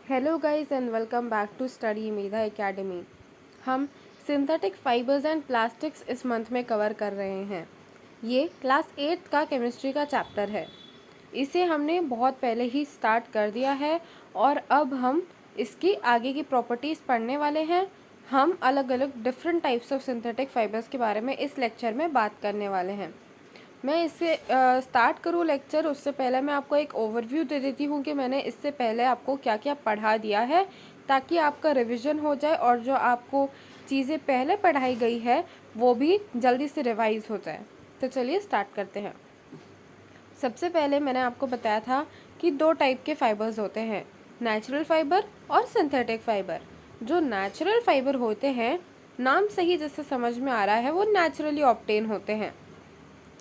Hello guys and welcome back to study Medha academy. हम synthetic fibres and plastics इस month में cover कर रहे हैं। ये क्लास 8 का केमिस्ट्री का चैप्टर है। इसे हमने बहुत पहले ही स्टार्ट कर दिया है और अब हम इसकी आगे की प्रॉपर्टीज़ पढ़ने वाले हैं। हम अलग अलग different types of synthetic fibres के बारे में इस लेक्चर में बात करने वाले हैं। मैं इससे स्टार्ट करूँ लेक्चर उससे पहले मैं आपको एक ओवरव्यू दे देती हूँ कि मैंने इससे पहले आपको क्या क्या पढ़ा दिया है, ताकि आपका रिवीजन हो जाए और जो आपको चीज़ें पहले पढ़ाई गई है वो भी जल्दी से रिवाइज हो जाए। तो चलिए स्टार्ट करते हैं। सबसे पहले मैंने आपको बताया था कि दो टाइप के फाइबर्स होते हैं, नेचुरल फाइबर और सिंथेटिक फाइबर। जो नेचुरल फाइबर होते हैं, नाम से ही जैसे समझ में आ रहा है, वो नेचुरली ऑब्टेन होते हैं,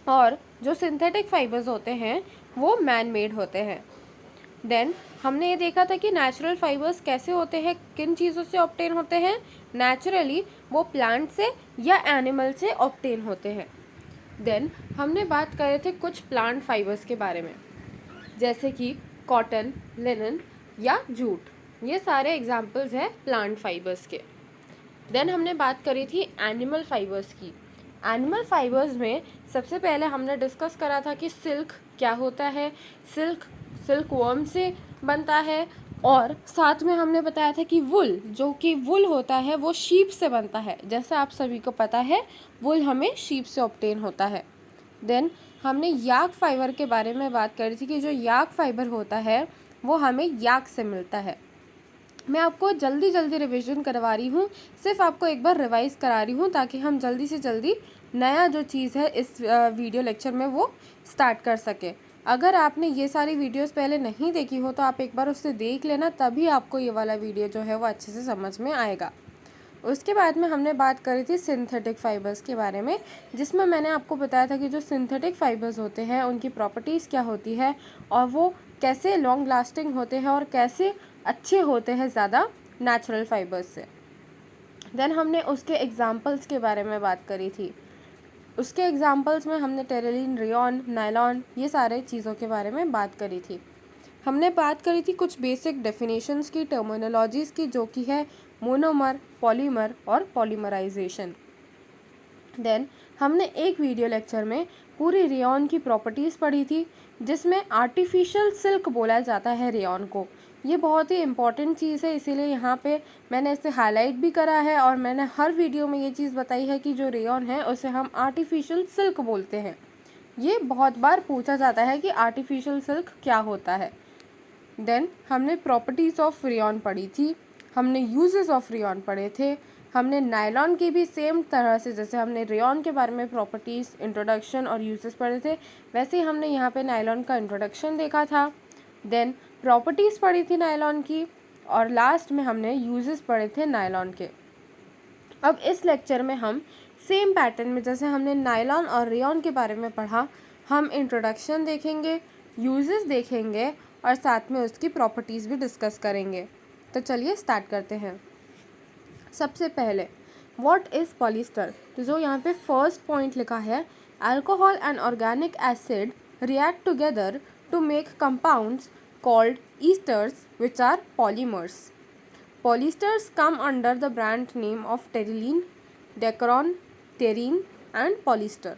और जो सिंथेटिक फाइबर्स होते हैं वो मैन मेड होते हैं। देन हमने ये देखा था कि नेचुरल फाइबर्स कैसे होते हैं, किन चीज़ों से ऑब्टेन होते हैं। नेचुरली वो प्लांट से या एनिमल से ऑब्टेन होते हैं। देन हमने बात करे थे कुछ प्लांट फाइबर्स के बारे में, जैसे कि कॉटन, लिनन या जूट। ये सारे एग्जाम्पल्स हैं प्लांट फाइबर्स के। देन हमने बात करी थी एनिमल फाइबर्स की। एनिमल फाइबर्स में सबसे पहले हमने डिस्कस करा था कि सिल्क क्या होता है। सिल्क वर्म से बनता है, और साथ में हमने बताया था कि वुल, जो कि वुल होता है वो शीप से बनता है। जैसे आप सभी को पता है, वुल हमें शीप से ऑब्टेन होता है। देन हमने याक फाइबर के बारे में बात करी थी कि जो याक फाइबर होता है वो हमें याक से मिलता है। मैं आपको जल्दी रिवीजन करवा रही हूँ, सिर्फ आपको एक बार रिवाइज करा रही हूँ ताकि हम जल्दी से जल्दी नया जो चीज़ है इस वीडियो लेक्चर में वो स्टार्ट कर सके। अगर आपने ये सारी वीडियोस पहले नहीं देखी हो तो आप एक बार उससे देख लेना, तभी आपको ये वाला वीडियो जो है वो अच्छे से समझ में आएगा। उसके बाद में हमने बात करी थी सिंथेटिक फाइबर्स के बारे में, जिसमें मैंने आपको बताया था कि जो सिंथेटिक फाइबर्स होते हैं उनकी प्रॉपर्टीज़ क्या होती है और वो कैसे लॉन्ग लास्टिंग होते हैं और कैसे अच्छे होते हैं ज़्यादा नेचुरल फाइबर्स से। देन हमने उसके एग्जांपल्स के बारे में बात करी थी। उसके एग्जांपल्स में हमने टेरिलीन, रेयॉन, नायलॉन, ये सारे चीज़ों के बारे में बात करी थी। हमने बात करी थी कुछ बेसिक डेफिनेशंस की, टर्मिनोलॉजीज़ की, जो कि है मोनोमर, पॉलीमर और पॉलीमराइजेशन। देन हमने एक वीडियो लेक्चर में पूरी रेयॉन की प्रॉपर्टीज़ पढ़ी थी, जिसमें आर्टिफिशियल सिल्क बोला जाता है रेयॉन को। ये बहुत ही इम्पॉर्टेंट चीज़ है, इसीलिए यहाँ पे मैंने इसे हाईलाइट भी करा है और मैंने हर वीडियो में ये चीज़ बताई है कि जो रेयॉन है उसे हम आर्टिफिशियल सिल्क बोलते हैं। ये बहुत बार पूछा जाता है कि आर्टिफिशियल सिल्क क्या होता है। देन हमने प्रॉपर्टीज़ ऑफ रेयॉन पढ़ी थी, हमने यूजेस ऑफ रेयॉन पढ़े थे, हमने नायलॉन की भी सेम तरह से, जैसे हमने रेयॉन के बारे में प्रॉपर्टीज़, इंट्रोडक्शन और यूजेस पढ़े थे, वैसे ही हमने यहाँ पे नायलॉन का इंट्रोडक्शन देखा था। देन प्रॉपर्टीज़ पढ़ी थी नायलॉन की, और लास्ट में हमने यूजेस पढ़े थे नायलॉन के। अब इस लेक्चर में हम सेम पैटर्न में, जैसे हमने नायलॉन और रेयॉन के बारे में पढ़ा, हम इंट्रोडक्शन देखेंगे, यूजेस देखेंगे और साथ में उसकी प्रॉपर्टीज़ भी डिस्कस करेंगे। तो चलिए स्टार्ट करते हैं। सबसे पहले व्हाट इज़ पॉलिस्टर। तो जो यहाँ पे फर्स्ट पॉइंट लिखा है, alcohol and organic acid react together to make compounds called esters which are polymers. Polyesters come under the brand name of Terylene, Dacron, Terene and Polyester।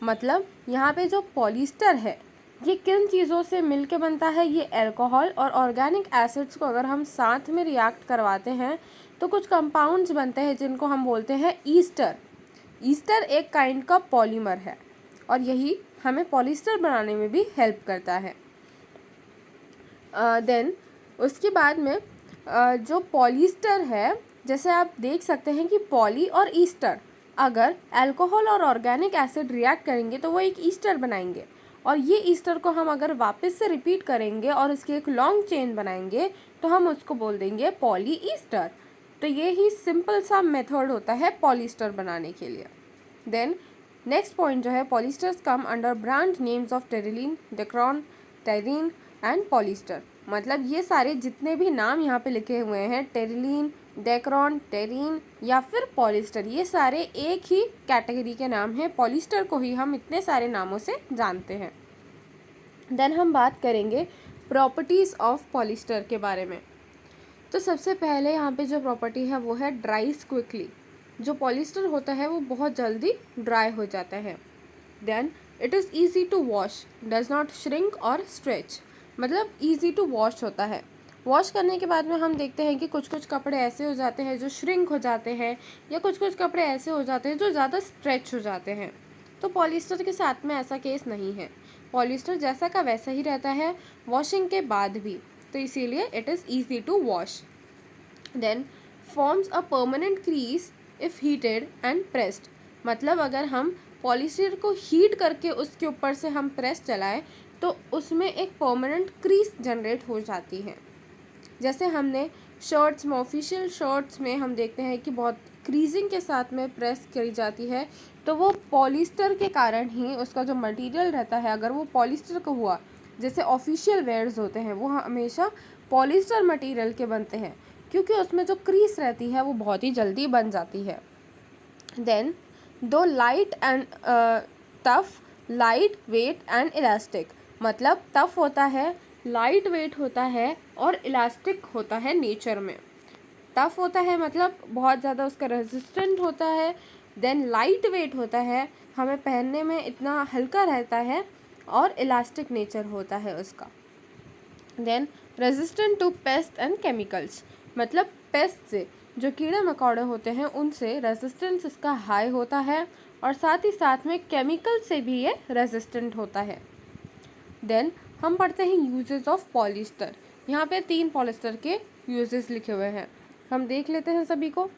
मतलब यहाँ पे जो पॉलिस्टर है ये किन चीज़ों से मिल के बनता है, ये अल्कोहल और ऑर्गेनिक एसिड्स को अगर हम साथ में रिएक्ट करवाते हैं तो कुछ कंपाउंड्स बनते हैं जिनको हम बोलते हैं ईस्टर। ईस्टर एक काइंड का पॉलीमर है और यही हमें पॉलिस्टर बनाने में भी हेल्प करता है। देन उसके बाद में जो पॉलिस्टर है, जैसे आप देख सकते हैं कि पॉली और ईस्टर, अगर अल्कोहल और ऑर्गेनिक एसिड रिएक्ट करेंगे तो वो एक ईस्टर बनाएंगे, और ये ईस्टर को हम अगर वापस से रिपीट करेंगे और इसकी एक लॉन्ग चेन बनाएंगे तो हम उसको बोल देंगे पॉली ईस्टर। तो ये ही सिंपल सा मेथड होता है पॉलिस्टर बनाने के लिए। देन नेक्स्ट पॉइंट जो है, polyesters come under brand names of terylene, Dacron, terrain and polyester. मतलब ये सारे जितने भी नाम यहाँ पे लिखे हुए हैं, टेरिलीन, डेक्रॉन, टेरीन या फिर पॉलिस्टर, ये सारे एक ही कैटेगरी के नाम हैं। पॉलिस्टर को ही हम इतने सारे नामों से जानते हैं। देन हम बात करेंगे प्रॉपर्टीज़ ऑफ पॉलिस्टर के बारे में। तो सबसे पहले यहाँ पे जो प्रॉपर्टी है वो है ड्राइज क्विकली। जो पॉलिस्टर होता है वो बहुत जल्दी ड्राई हो जाता है। Then it is easy to wash, does not shrink और स्ट्रेच, मतलब ईजी टू वॉश होता है। वॉश करने के बाद में हम देखते हैं कि कुछ कुछ कपड़े ऐसे हो जाते हैं जो श्रिंक हो जाते हैं, या कुछ कुछ कपड़े ऐसे हो जाते हैं जो ज़्यादा स्ट्रेच हो जाते हैं। तो पॉलिस्टर के साथ में ऐसा केस नहीं है, पॉलिस्टर जैसा का वैसा ही रहता है वॉशिंग के बाद भी, तो इसीलिए it is easy to wash. Then forms a permanent crease if heated and pressed, मतलब अगर हम पॉलिस्टर को हीट करके उसके ऊपर से हम प्रेस चलाएं तो उसमें एक परमानेंट क्रीज जनरेट हो जाती है। जैसे हमने शर्ट्स में, ऑफिशियल शर्ट्स में हम देखते हैं कि बहुत क्रीजिंग के साथ में प्रेस करी जाती है, तो वो पॉलिस्टर के कारण ही, उसका जो मटेरियल रहता है अगर वो पॉलिस्टर का हुआ, जैसे ऑफिशियल वेयर्स होते हैं वो हमेशा पॉलिस्टर मटेरियल के बनते हैं, क्योंकि उसमें जो क्रीज रहती है वो बहुत ही जल्दी बन जाती है। देन दो light and tough, light weight and elastic, मतलब टफ होता है, लाइट वेट होता है और इलास्टिक होता है नेचर में। टफ होता है मतलब बहुत ज़्यादा उसका रेजिस्टेंट होता है, देन लाइट वेट होता है, हमें पहनने में इतना हल्का रहता है, और इलास्टिक नेचर होता है उसका। Then resistant to pest and chemicals, मतलब पेस्ट से, जो कीड़े मकोड़े होते हैं उनसे रेजिस्टेंस इसका हाई होता है, और साथ ही साथ में केमिकल से भी ये रेजिस्टेंट होता है। देन हम पढ़ते हैं यूजेस ऑफ पॉलिस्टर। यहाँ पे 3 पॉलिस्टर के यूजेस लिखे हुए हैं, हम देख लेते हैं सभी को।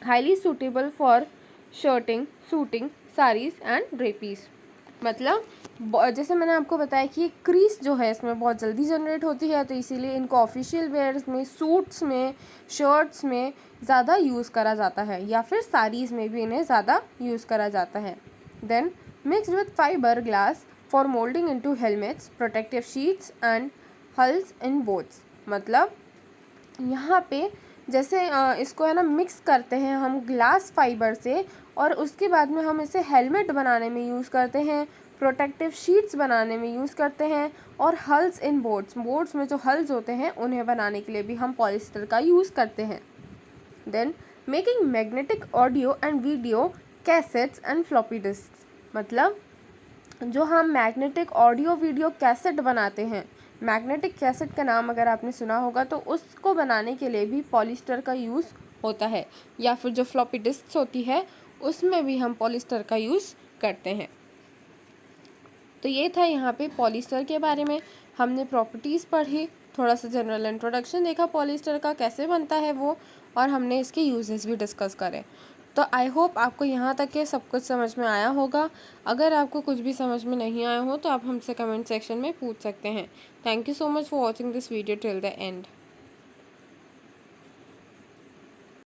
Highly suitable for shirting, suiting, saris and drapes, मतलब जैसे मैंने आपको बताया कि ये क्रीज जो है इसमें बहुत जल्दी जनरेट होती है, तो इसीलिए इनको ऑफिशियल वेयर्स में, सूट्स में, शर्ट्स में ज़्यादा यूज़ करा जाता है, या फिर साड़ीज़ में भी इन्हें ज़्यादा यूज़ करा जाता है। Then mixed with fibreglass for moulding into helmets, protective sheets and hulls in boats, मतलब यहाँ पे जैसे इसको है ना मिक्स करते हैं हम ग्लास फाइबर से, और उसके बाद में हम इसे हेलमेट बनाने में यूज़ करते हैं, प्रोटेक्टिव शीट्स बनाने में यूज़ करते हैं, और हल्स इन बोट्स, बोट्स में जो हल्स होते हैं उन्हें बनाने के लिए भी हम पॉलिस्टर का यूज़ करते हैं। Then making magnetic audio and video cassettes and floppy disc, मतलब जो हम मैग्नेटिक ऑडियो वीडियो कैसेट बनाते हैं, मैग्नेटिक कैसेट का नाम अगर आपने सुना होगा, तो उसको बनाने के लिए भी पॉलिस्टर का यूज़ होता है, या फिर जो फ्लॉपी डिस्क होती है उसमें भी हम पॉलिस्टर का यूज़ करते हैं। तो ये था यहाँ पे पॉलिस्टर के बारे में, हमने प्रॉपर्टीज़ पढ़ी, थोड़ा सा जनरल इंट्रोडक्शन देखा पॉलिस्टर का कैसे बनता है वो, और हमने इसके यूजेस भी डिस्कस करे। तो आई होप आपको यहाँ तक के सब कुछ समझ में आया होगा। अगर आपको कुछ भी समझ में नहीं आया हो तो आप हमसे कमेंट सेक्शन में पूछ सकते हैं। Thank you so much for watching this video till the end.